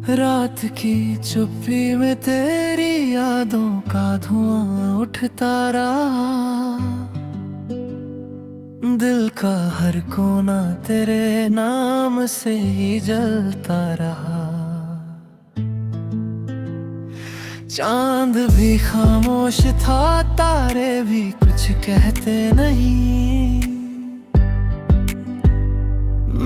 रात की चुप्पी में तेरी यादों का धुआं उठता रहा। दिल का हर कोना तेरे नाम से ही जलता रहा। चांद भी खामोश था, तारे भी कुछ कहते नहीं।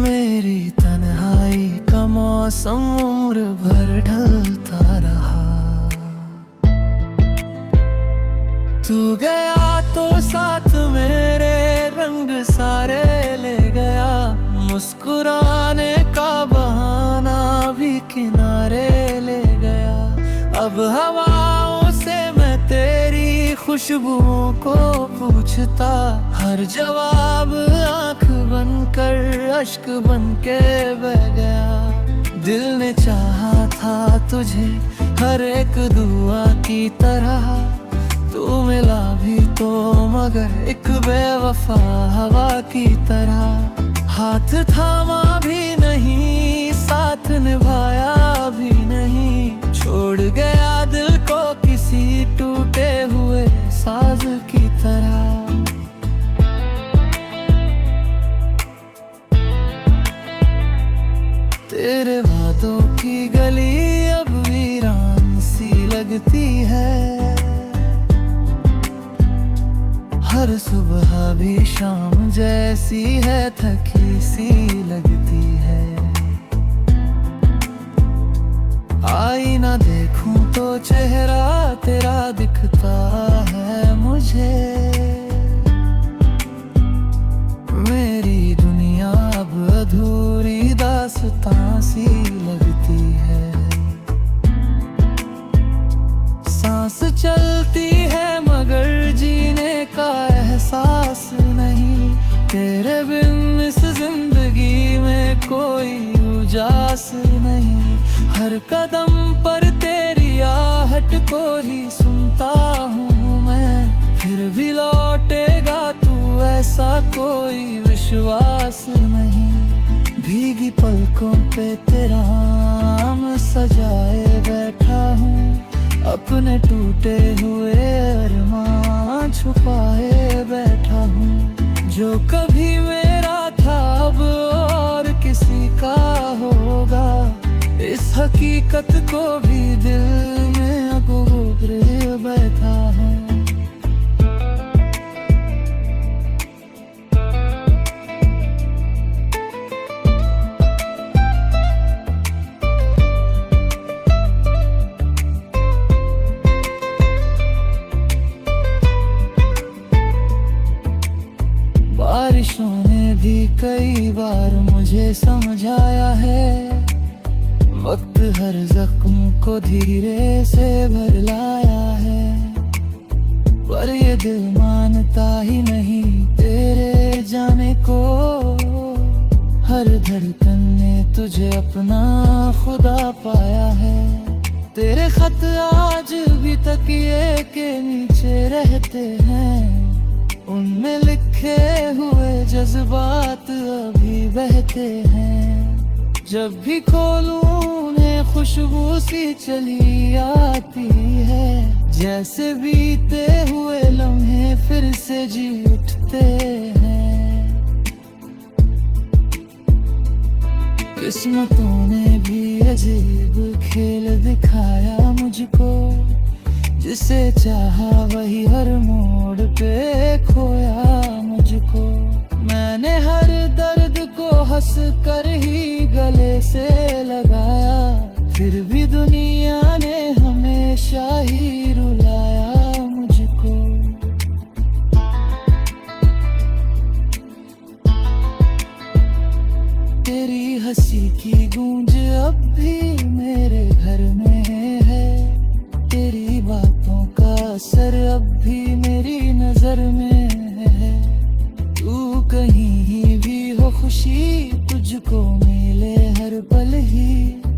मेरी तन्हाई का मौसम उम्र भर ढलता रहा। तू गया तो साथ मेरे रंग सारे ले गया। मुस्कुराने का बहाना भी किनारे ले गया। अब हवाओं से मैं तेरी खुशबुओं को पूछता। हर जवाब आंख बंद कर अश्क बन के बह गया। दिल ने चाहा था तुझे हर एक दुआ की तरह। तू मिला भी तो मगर एक बेवफा हवा की तरह। हाथ थामा भी नहीं, साथ निभाया भी नहीं। छोड़ गया दिल को किसी टूटे हुए साज की तरह। तेरे वादों की गली अब वीरान सी लगती है। हर सुबह भी शाम जैसी है, थकी सी लगती है। आईना देखूं तो चेहरा तेरा दिखता है मुझे। मेरी दुनिया अब अधूरी दास्तां सी लगती है। सांस चलती है मगर जीने का एहसास नहीं। तेरे बिन इस जिंदगी में कोई उजास नहीं। हर कदम पर तेरी आहट को ही सुनता हूँ मैं। फिर भी लौटेगा तू ऐसा कोई विश्वास नहीं। भीगी पलकों पे तेरा नाम सजाए बैठा हूँ। अपने टूटे हुए अरमान छुपाए बैठा हूँ। जो कभी मेरा था अब और किसी का होगा। इस हकीकत को भी दिल में अगोरे बैठा हूँ। बारिशों ने भी कई बार मुझे समझाया है। वक्त हर जख्म को धीरे से भर लाया है। पर ये दिल मानता ही नहीं तेरे जाने को। हर धड़कन ने तुझे अपना खुदा पाया है। तेरे खत आज भी तकिए के नीचे रहते हैं। उनमें लिखे हुए जज्बात अभी बहते हैं। जब भी खोलूं उन्हें खुशबू सी चली आती है। जैसे बीते हुए लम्हे फिर से जी उठते हैं। किस्मतों ने भी अजीब खेल दिखाया मुझको। जिसे चाहा वही हर मोड़ पे खोया मुझको। मैंने हर दर्द को हंस कर ही गले से लगाया। फिर भी दुनिया ने हमेशा ही रुलाया मुझको। तेरी हंसी की गूंज अब भी मेरे घर में है। तेरी बातों का असर अब भी मेरी नजर में है। तू कहीं भी हो खुशी तुझको मिले हर पल ही।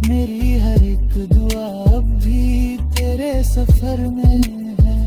मेरी हर एक दुआ अब भी तेरे सफर में है।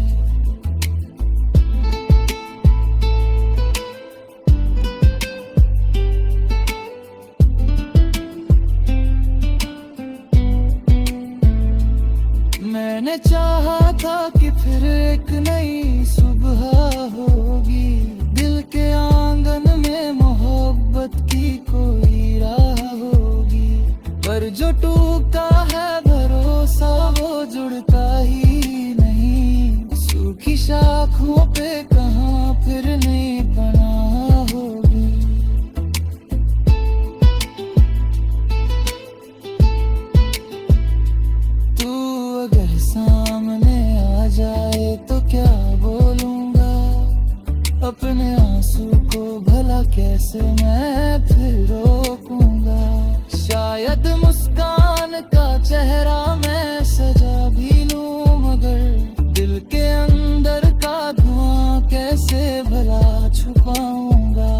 आँखों पे कहाँ फिर नहीं बना होगी। तू अगर सामने आ जाए तो क्या बोलूँगा, अपने आंसू को भला कैसे मैं फिर रोकूंगा। शायद मुस्कान का चेहरा मैं सजा भी लूं, मगर दिल के अंदर का धुआं कैसे भला छुपाऊंगा।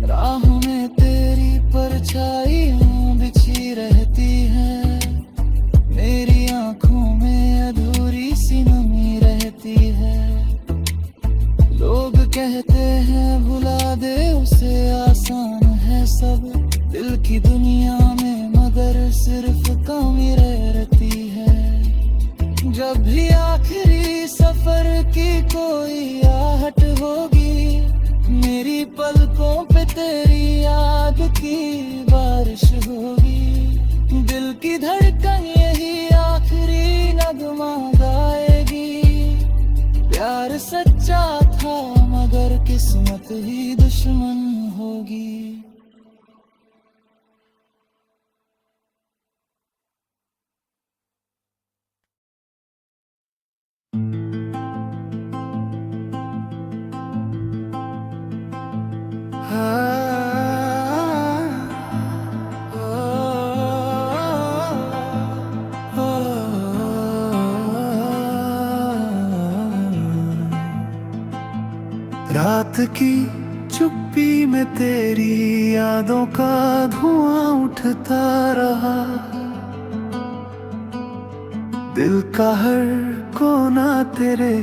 राहों में तेरी परछाइयां बिछी रहती हैं, मेरी आंखों में अधूरी सी नमी रहती है। लोग कहते हैं भुला दे उसे, आसान है सब दिल की दुनिया में, मगर सिर्फ कमी रहती है। जब भी आखिरी सफर की कोई आहट होगी, मेरी पलकों पे तेरी याद की बारिश होगी। दिल की धड़कन यही आखिरी नगमा गाएगी। प्यार सच्चा था मगर किस्मत ही दुश्मन होगी। रात की चुप्पी में तेरी यादों का धुआं उठता रहा, दिल का हर कोना तेरे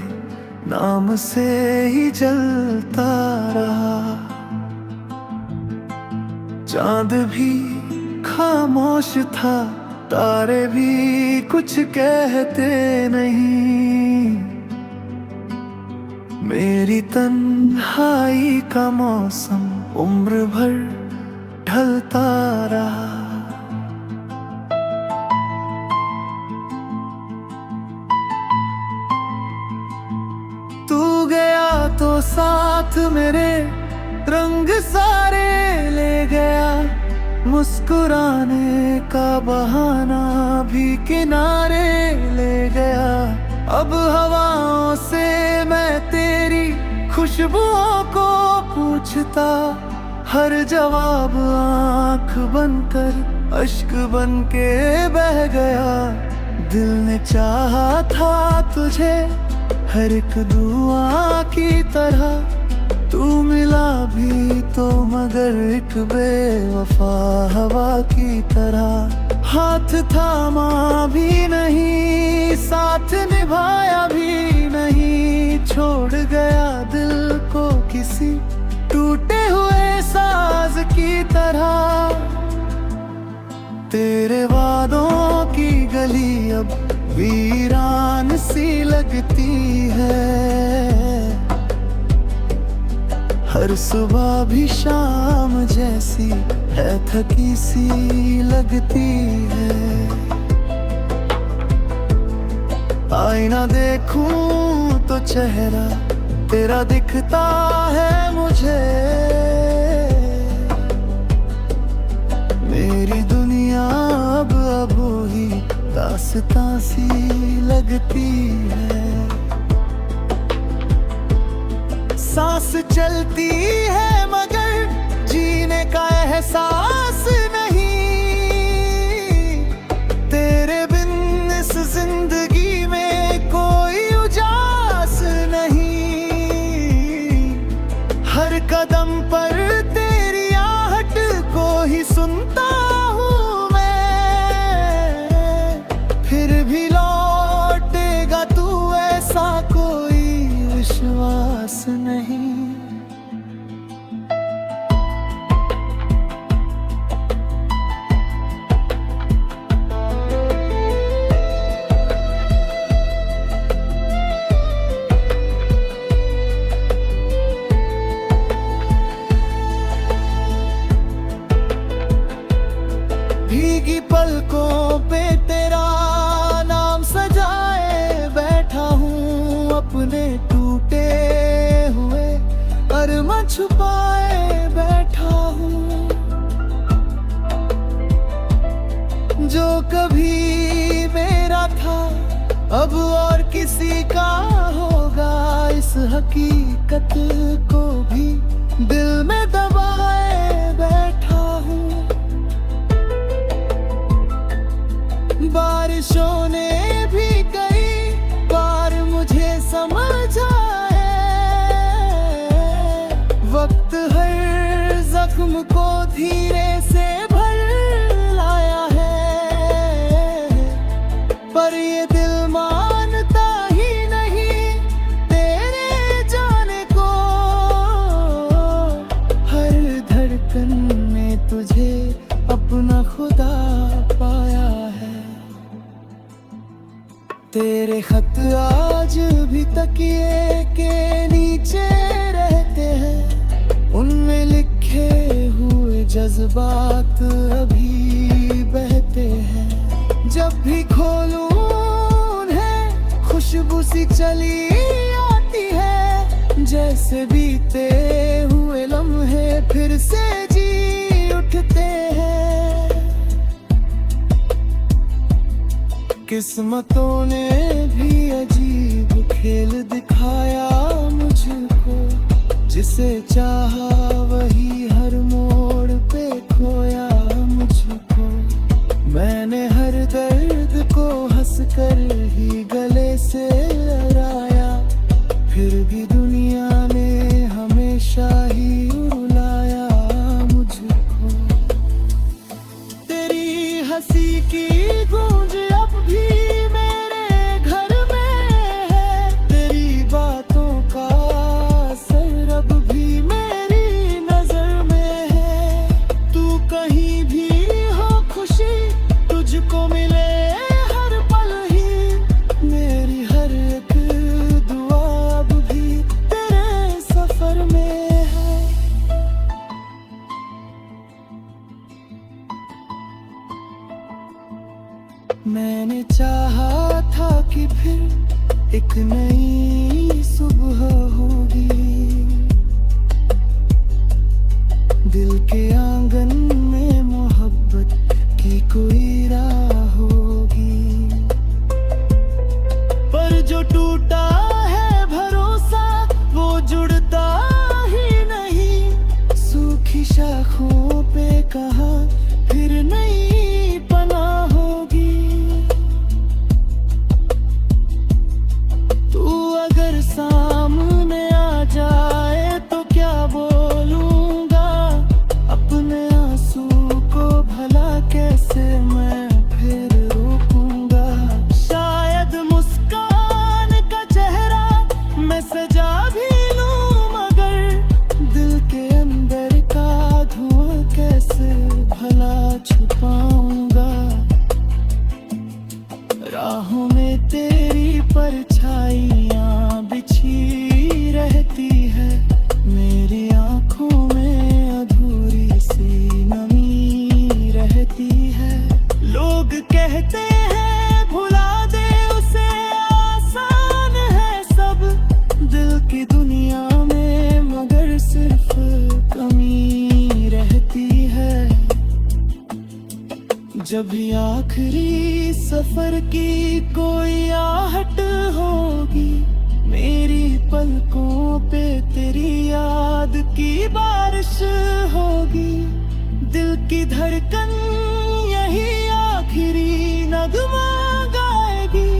नाम से ही जलता रहा। चांद भी खामोश था, तारे भी कुछ कहते नहीं। मेरी तन्हाई का मौसम उम्र भर ढलता रहा। तू गया तो साथ मेरे रंग सारे ले गया, मुस्कुराने का बहाना भी किनारे ले गया। अब हवाओं से मैं तेरी खुशबुओं को पूछता, हर जवाब आँख बनकर अश्क बन के बह गया। दिल ने चाहा था तुझे हर एक दुआ की तरह, तू मिला भी तो मगर एक बेवफा हवा की तरह। हाथ थामा भी नहीं, साथ निभाया भी नहीं, छोड़ गया दिल को किसी टूटे हुए साज की तरह। तेरे वादों की गली अब वीरान सी लगती है, हर सुबह भी शाम जैसी है थकी सी लगती है। आईना देखूं तो चेहरा तेरा दिखता है मुझे, मेरी दुनिया अब ही दास्तां सी लगती है। सांस चलती है मगर जीने का एहसास नहीं, तेरे बिन इस जिंदगी में कोई उजास नहीं। हर कदम पर तेरी आहट को ही सुनता हूँ मैं, फिर भी लौटेगा तू ऐसा कोई विश्वास नहीं। भीगी पलकों पे तेरा नाम सजा का होगा, इस हकीकत को भी दिल में दबाए बैठा हूँ। बारिशों ने भी कई बार मुझे समझा है, वक्त हर जख्म को धीरे से भर लाया है। पर ये दिल मानता ही नहीं तेरे जाने को, हर धड़कन में तुझे अपना खुदा पाया है। तेरे खत आज भी तकिए के नीचे रहते हैं, उनमें लिखे हुए जज्बात अभी बहते हैं। जब भी खोलूं उन्हें खुशबू सी चली आती है, जैसे बीते हुए लम्हे फिर से जी उठते हैं। किस्मतों ने भी अजीब खेल दिखाया मुझको, जिसे चाहा वही हर मोड़ पे खोया मुझको। मैंने हर दर्द को हंसकर ही गले से लगाया, फिर भी दुनिया ने हमेशा ही रुलाया मुझको। तेरी हंसी की गूंज अब भी मेरे घर में है, तेरी बातों का असर अब भी मेरी नजर में है। तू कहीं भी हो खुशी तुझको मिले हर पल ही, मेरी हर एक दुआ अब भी तेरे सफर में है। मैंने चाहा था कि फिर एक नई सुबह होगी, दिल के आंगन में मोहब्बत की कोई राह होगी। पर जो टूटा है भरोसा वो जुड़ता ही नहीं, सूखी शाखों पे कहाँ फिर नई पनाह होगी। तू अगर सामने आ जाए तो क्या बोलूंगा, अपने आंसू को भला कैसे मैं फिर रोकूंगा। शायद मुस्कान का चेहरा मैं सजा भी लूं, मगर दिल के अंदर का धुआं कैसे भला छुपाऊंगा। राहों में तेरी परछाइयां बिछी रहती है, मेरी आंखों में अधूरी सी नमी रहती है। लोग कहते हैं भुला दे उसे, आसान है सब दिल की दुनिया में, मगर सिर्फ कमी रहती है। जब भी आखिरी सफर की कोई आहट होगी, मेरी पलकों पे तेरी याद की बारिश होगी। दिल की धड़कन यही आखिरी नगमा गाएगी।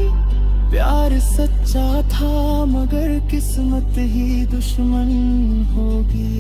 प्यार सच्चा था मगर किस्मत ही दुश्मन होगी।